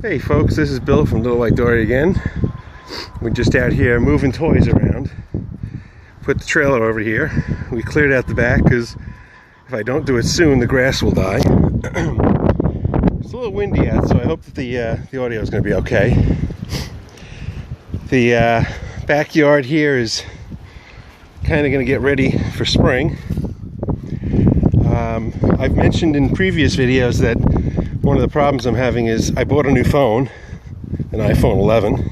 Hey folks, this is Bill from Little White Dory again. We're just out here moving toys around. Put the trailer over here. We cleared out the back because if I don't do it soon, the grass will die. It's a little windy out, so I hope that the audio is going to be okay. The backyard here is kind of going to get ready for spring. I've mentioned in previous videos that one of the problems I'm having is I bought a new phone, an iPhone 11.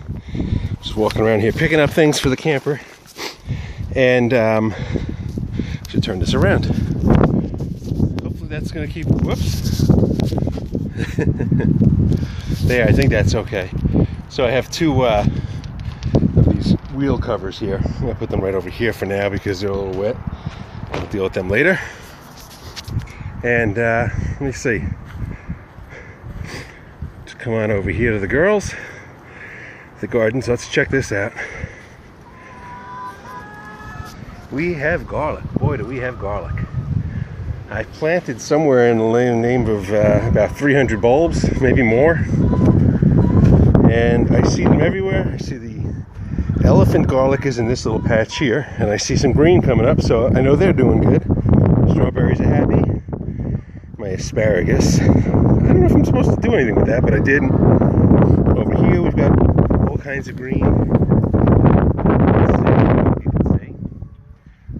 Just walking around here picking up things for the camper, and should turn this around. Hopefully that's going to keep. Whoops. There, I think that's okay. So I have two of these wheel covers here. I'm going to put them right over here for now because they're a little wet. I'll deal with them later. And let me see. Just come on over here to the girls. The gardens. Let's check this out. We have garlic. Boy, do we have garlic. I planted somewhere in the name of about 300 bulbs, maybe more. And I see them everywhere. I see the elephant garlic is in this little patch here, and I see some green coming up, so I know they're doing good. Strawberries are happy. My asparagus. I don't know if I'm supposed to do anything with that, but I did. Over here we've got all kinds of green. You can see.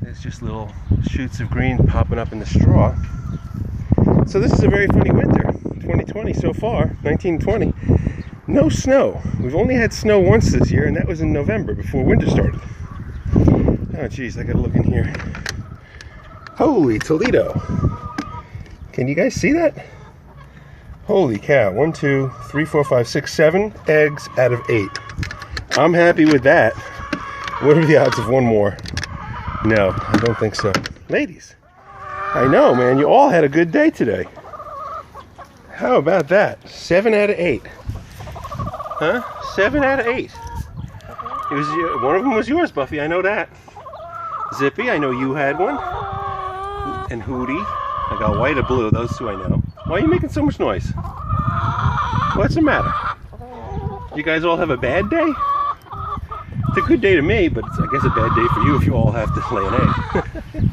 There's just little shoots of green popping up in the straw. So this is a very funny winter. 2020 so far, 1920. No snow. We've only had snow once this year, and that was in November before winter started. Oh geez, I gotta look in here. Holy Toledo. Can you guys see that? Holy cow. 1, 2, 3, 4, 5, 6, 7 eggs out of 8. I'm happy with that. What are the odds of one more? No, I don't think so. Ladies, I know, man. You all had a good day today. How about that? 7 out of 8. Huh? 7 out of 8. It was one of them was yours, Buffy. I know that. Zippy, I know you had one. And Hootie. I got white or blue, those two I know. Why are you making so much noise? What's the matter? You guys all have a bad day? It's a good day to me, but it's, I guess, a bad day for you if you all have to lay an egg.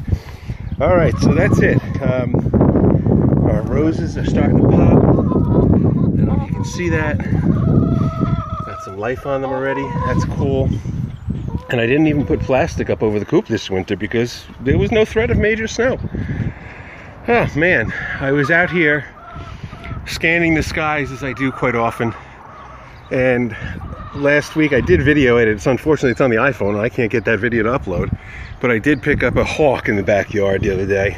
Alright, so that's it. Our roses are starting to pop. I don't know if you can see that. Got some life on them already. That's cool. And I didn't even put plastic up over the coop this winter because there was no threat of major snow. Oh man, I was out here scanning the skies as I do quite often, and last week I did video it. Unfortunately it's on the iPhone and I can't get that video to upload, but I did pick up a hawk in the backyard the other day,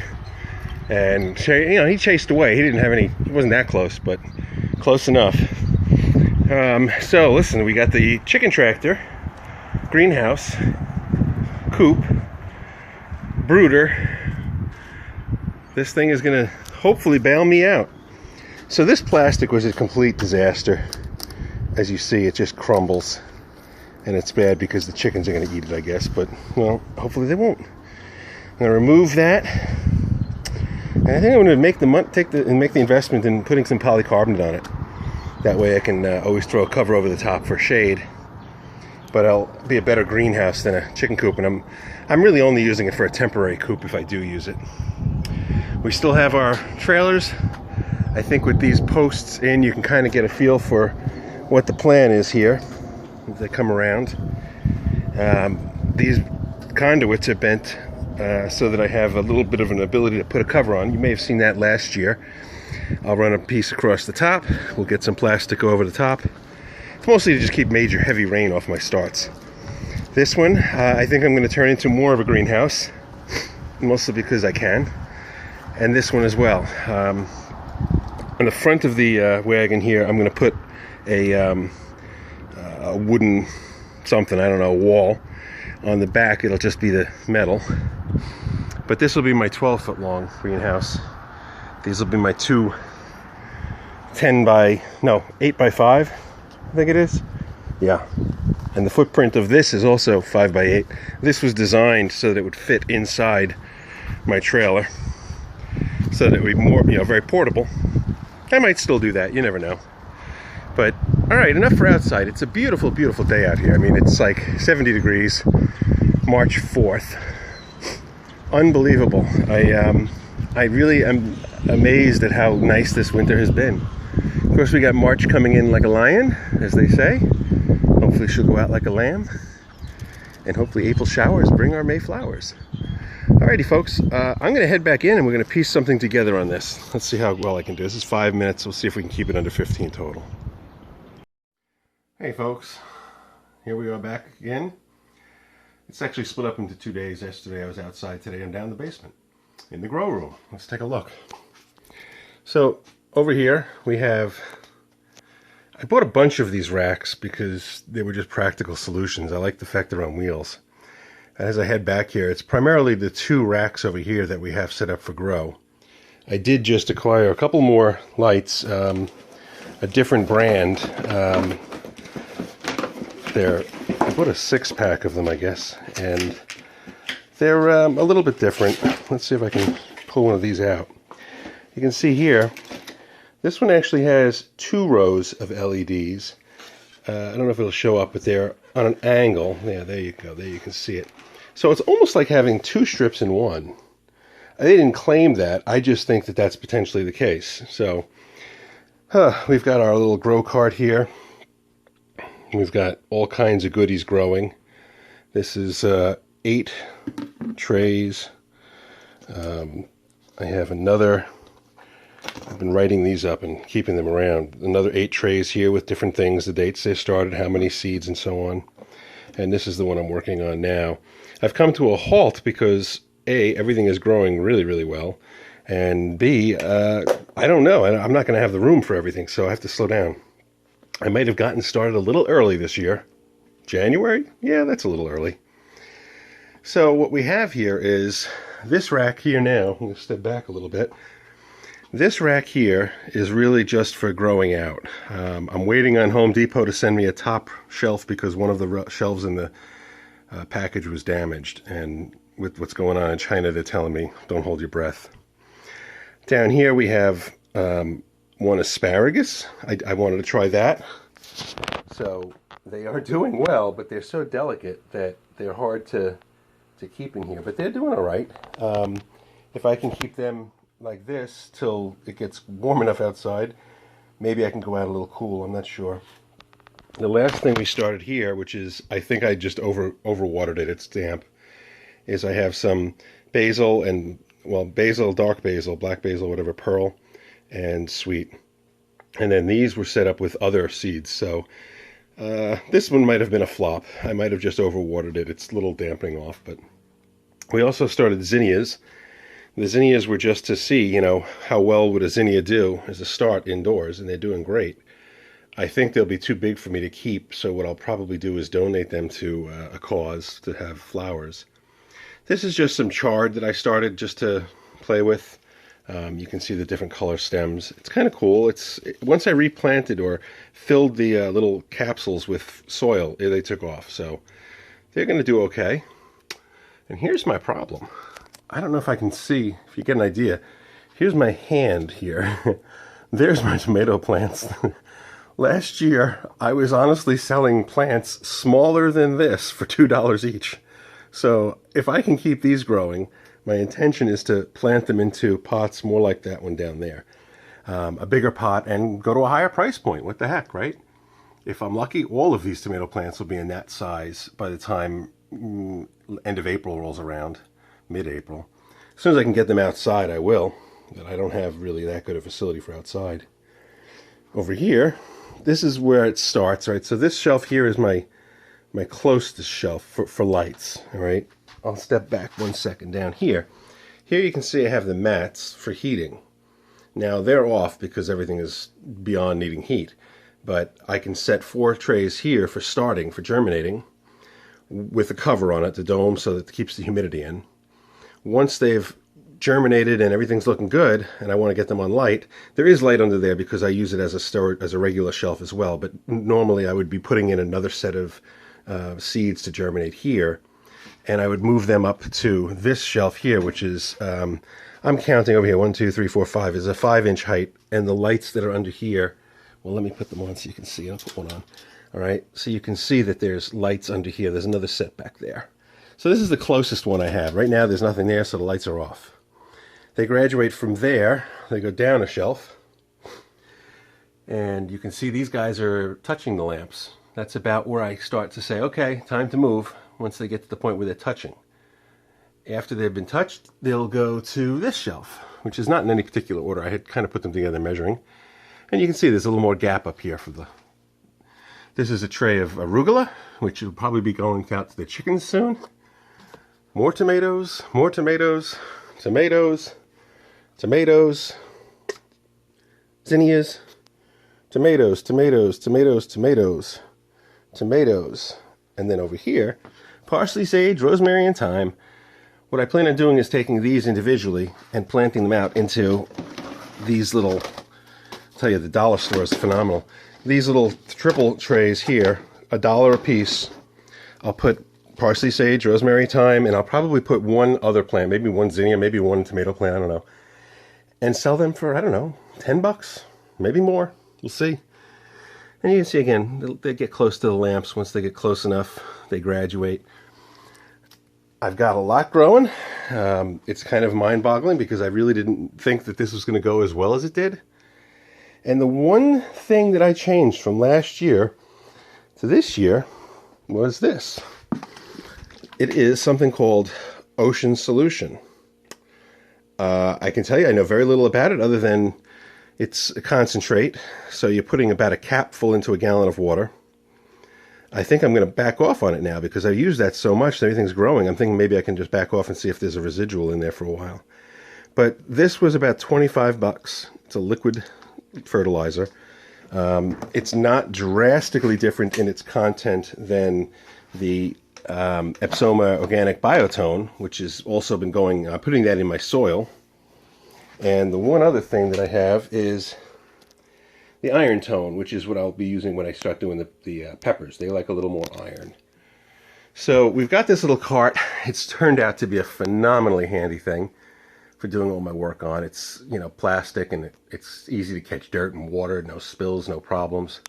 and he chased away. He wasn't that close, but close enough. So listen, we got the chicken tractor, greenhouse, coop, brooder. This thing is going to hopefully bail me out. So this plastic was a complete disaster. As you see, it just crumbles. And it's bad because the chickens are going to eat it, I guess. But, well, hopefully they won't. I'm going to remove that. And I think I'm going to make the investment in putting some polycarbonate on it. That way I can always throw a cover over the top for shade. But it'll be a better greenhouse than a chicken coop. And I'm really only using it for a temporary coop if I do use it. We still have our trailers. I think with these posts in, you can kind of get a feel for what the plan is here as they come around. These conduits are bent so that I have a little bit of an ability to put a cover on. You may have seen that last year. I'll run a piece across the top. We'll get some plastic over the top. It's mostly to just keep major heavy rain off my starts. This one, I think I'm going to turn into more of a greenhouse, mostly because I can. And this one as well. On the front of the wagon here, I'm going to put a wooden something, I don't know, wall. On the back, it'll just be the metal. But this will be my 12-foot long greenhouse. These will be my two 8 by 5, I think it is. Yeah. And the footprint of this is also 5 by 8. This was designed so that it would fit inside my trailer, so that it would be more, very portable. I might still do that, you never know. But All right, enough for outside. It's a beautiful, beautiful day out here. I mean, it's like 70 degrees, March 4th. Unbelievable. I really am amazed at how nice this winter has been. Of course, we got March coming in like a lion, as they say. Hopefully she'll go out like a lamb. And hopefully April showers bring our May flowers. Alrighty, folks, I'm going to head back in and we're going to piece something together on this. Let's see how well I can do. This is 5 minutes. We'll see if we can keep it under 15 total. Hey, folks. Here we are back again. It's actually split up into 2 days. Yesterday I was outside. Today I'm down in the basement in the grow room. Let's take a look. So over here we have, I bought a bunch of these racks because they were just practical solutions. I like the fact they're on wheels. As I head back here, it's primarily the 2 racks over here that we have set up for grow. I did just acquire a couple more lights, a different brand. I bought a 6-pack of them, I guess, and they're a little bit different. Let's see if I can pull one of these out. You can see here, this one actually has 2 rows of LEDs. I don't know if it'll show up, but they're on an angle. Yeah, there you go. There you can see it. So it's almost like having 2 strips in one. They didn't claim that. I just think that that's potentially the case. So we've got our little grow cart here. We've got all kinds of goodies growing. This is 8 trays. I have another. I've been writing these up and keeping them around. Another 8 trays here with different things, the dates they started, how many seeds, and so on. And this is the one I'm working on now. I've come to a halt because A, everything is growing really, really well. And B, I don't know. I'm not going to have the room for everything, so I have to slow down. I might have gotten started a little early this year. January? Yeah, that's a little early. So what we have here is this rack here now. I'm going to step back a little bit. This rack here is really just for growing out. I'm waiting on Home Depot to send me a top shelf because one of the shelves in the package was damaged. And with what's going on in China, they're telling me, don't hold your breath. Down here we have one asparagus. I wanted to try that. So they are doing well, but they're so delicate that they're hard to keep in here. But they're doing all right. If I can keep them like this till it gets warm enough outside, maybe I can go out a little cool. I'm not sure. The last thing we started here, which is, I think I just overwatered it, it's damp, is I have some basil and, well, basil, dark basil, black basil, whatever, pearl, and sweet. And then these were set up with other seeds, so this one might have been a flop. I might have just overwatered it. It's a little dampening off, but we also started zinnias. The zinnias were just to see, you know, how well would a zinnia do as a start indoors, and they're doing great. I think they'll be too big for me to keep, so what I'll probably do is donate them to a cause to have flowers. This is just some chard that I started just to play with. You can see the different color stems. It's kind of cool. Once I replanted or filled the little capsules with soil, they took off, so they're going to do okay. And here's my problem. I don't know if I can see, if you get an idea. Here's my hand here. There's my tomato plants. Last year, I was honestly selling plants smaller than this for $2 each. So if I can keep these growing, my intention is to plant them into pots more like that one down there. A bigger pot and go to a higher price point. What the heck, right? If I'm lucky, all of these tomato plants will be in that size by the time end of April rolls around, mid-April. As soon as I can get them outside, I will. But I don't have really that good a facility for outside. Over here, this is where it starts, right? So this shelf here is my closest shelf for lights, all right? I'll step back 1 second down here. Here you can see I have the mats for heating. Now they're off because everything is beyond needing heat, but I can set 4 trays here for starting, for germinating, with a cover on it, the dome, so that it keeps the humidity in. Once they've germinated and everything's looking good, and I want to get them on light, there is light under there because I use it as a regular shelf as well, but normally I would be putting in another set of seeds to germinate here, and I would move them up to this shelf here, which is, I'm counting over here, 1, 2, 3, 4, 5, is a 5-inch height, and the lights that are under here Well, let me put them on so you can see. I'll put one on. All right, so you can see that there's lights under here. There's another set back there. So this is the closest one I have. Right now there's nothing there, so the lights are off. They graduate from there. They go down a shelf. And you can see these guys are touching the lamps. That's about where I start to say, okay, time to move, once they get to the point where they're touching. After they've been touched, they'll go to this shelf, which is not in any particular order. I had kind of put them together measuring. And you can see there's a little more gap up here for the... This is a tray of arugula, which will probably be going out to the chickens soon. More tomatoes, tomatoes, tomatoes, zinnias, tomatoes, tomatoes, tomatoes, tomatoes, tomatoes. And then over here, parsley, sage, rosemary, and thyme. What I plan on doing is taking these individually and planting them out into these little, I'll tell you, the dollar store is phenomenal. These little triple trays here, $1 a piece. I'll put parsley, sage, rosemary, thyme, and I'll probably put one other plant, maybe one zinnia, maybe one tomato plant, I don't know. And sell them for, I don't know, 10 bucks, maybe more. We'll see. And you can see again, they get close to the lamps. Once they get close enough, they graduate. I've got a lot growing. It's kind of mind-boggling because I really didn't think that this was going to go as well as it did. And the one thing that I changed from last year to this year was this. It is something called Ocean Solution. I can tell you I know very little about it other than it's a concentrate. So you're putting about a capful into a gallon of water. I think I'm going to back off on it now because I've used that so much that everything's growing. I'm thinking maybe I can just back off and see if there's a residual in there for a while. But this was about 25 bucks. It's a liquid fertilizer. It's not drastically different in its content than the Epsoma Organic Biotone, which has also been going, putting that in my soil. And the one other thing that I have is the Iron Tone, which is what I'll be using when I start doing the peppers. They like a little more iron. So we've got this little cart. It's turned out to be a phenomenally handy thing for doing all my work on. It's, you know, plastic and it's easy to catch dirt and water, no spills, no problems.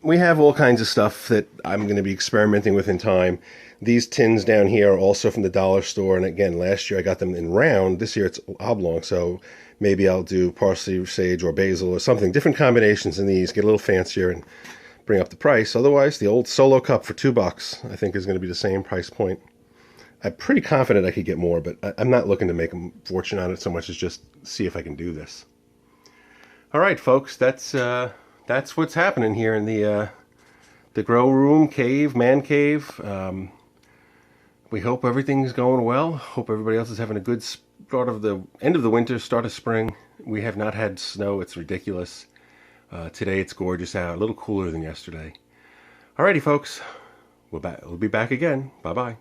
We have all kinds of stuff that I'm going to be experimenting with in time. These tins down here are also from the dollar store, and again, last year I got them in round. This year it's oblong, so maybe I'll do parsley, sage, or basil or something. Different combinations in these, get a little fancier and bring up the price. Otherwise, the old Solo cup for $2 I think is going to be the same price point. I'm pretty confident I could get more, but I'm not looking to make a fortune on it so much as just see if I can do this. All right, folks, that's what's happening here in the grow room, cave, man cave. We hope everything's going well. Hope everybody else is having a good start of the end of the winter, start of spring. We have not had snow. It's ridiculous. Today it's gorgeous out, a little cooler than yesterday. Alrighty, folks. We'll be back again. Bye-bye.